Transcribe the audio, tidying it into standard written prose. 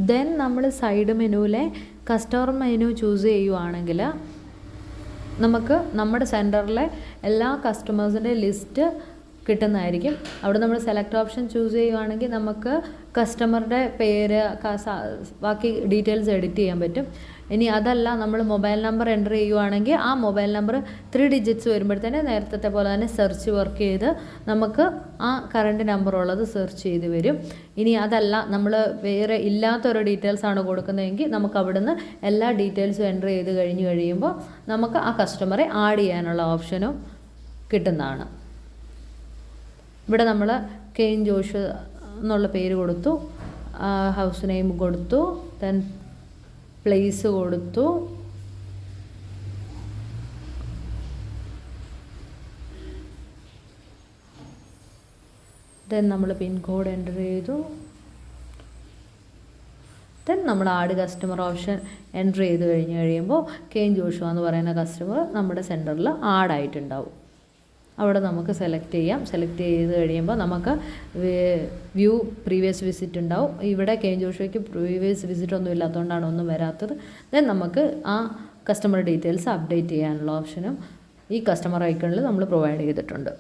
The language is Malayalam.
ദെൻ നമ്മൾ സൈഡ് മെനുവിലെ കസ്റ്റമർ മെനു ചൂസ് ചെയ്യുവാണെങ്കിൽ നമുക്ക് നമ്മുടെ സെൻറ്ററിലെ എല്ലാ കസ്റ്റമേഴ്സിൻ്റെ ലിസ്റ്റ് കിട്ടുന്നതായിരിക്കും. അവിടെ നമ്മൾ സെലക്ട് ഓപ്ഷൻ ചൂസ് ചെയ്യുകയാണെങ്കിൽ നമുക്ക് കസ്റ്റമറുടെ പേര്, ബാക്കി ഡീറ്റെയിൽസ് എഡിറ്റ് ചെയ്യാൻ പറ്റും. ഇനി അതല്ല, നമ്മൾ മൊബൈൽ നമ്പർ എൻ്റർ ചെയ്യുവാണെങ്കിൽ ആ മൊബൈൽ നമ്പർ 3 ഡിജിറ്റ്സ് വരുമ്പോഴത്തേന് നേരത്തെ പോലെ തന്നെ സെർച്ച് വർക്ക് ചെയ്ത് നമുക്ക് ആ കറണ്ട് നമ്പർ ഉള്ളത് സെർച്ച് ചെയ്ത് വരും. ഇനി അതല്ല, നമ്മൾ വേറെ ഇല്ലാത്തൊരു ഡീറ്റെയിൽസ് ആണ് കൊടുക്കുന്നതെങ്കിൽ നമുക്ക് അവിടുന്ന് എല്ലാ ഡീറ്റെയിൽസും എൻ്റർ ചെയ്ത് കഴിയുമ്പോൾ നമുക്ക് ആ കസ്റ്റമറെ ആഡ് ചെയ്യാനുള്ള ഓപ്ഷനും കിട്ടുന്നതാണ്. ഇവിടെ നമ്മൾ കെയിൻ ജോഷ് എന്നുള്ള പേര് കൊടുത്തു, ഹൗസ് നെയിം കൊടുത്തു, ദെൻ പ്ലേസ് കൊടുത്തു, ദെൻ നമ്മൾ പിൻ കോഡ് എൻ്റർ ചെയ്തു, ദെൻ നമ്മൾ ആഡ് കസ്റ്റമർ ഓപ്ഷൻ എൻ്റർ ചെയ്ത് കഴിയുമ്പോൾ കെയിൻ ജോഷുവ എന്ന് പറയുന്ന കസ്റ്റമർ നമ്മുടെ സെൻറ്ററിൽ ആഡായിട്ടുണ്ടാവും. അവിടെ നമുക്ക് സെലക്ട് ചെയ്യാം. സെലക്ട് ചെയ്ത് കഴിയുമ്പോൾ നമുക്ക് വ്യൂ പ്രീവിയസ് വിസിറ്റ് ഉണ്ടാവും. ഇവിടെ കെയിൻ ജോഷുവയ്ക്ക് പ്രീവിയസ് വിസിറ്റ് ഒന്നും ഇല്ലാത്തതുകൊണ്ടാണ് ഒന്നും വരാത്തത്. ദെൻ നമുക്ക് ആ കസ്റ്റമർ ഡീറ്റെയിൽസ് അപ്ഡേറ്റ് ചെയ്യാനുള്ള ഓപ്ഷനും ഈ കസ്റ്റമർ ഐക്കണിൽ നമ്മൾ പ്രൊവൈഡ് ചെയ്തിട്ടുണ്ട്.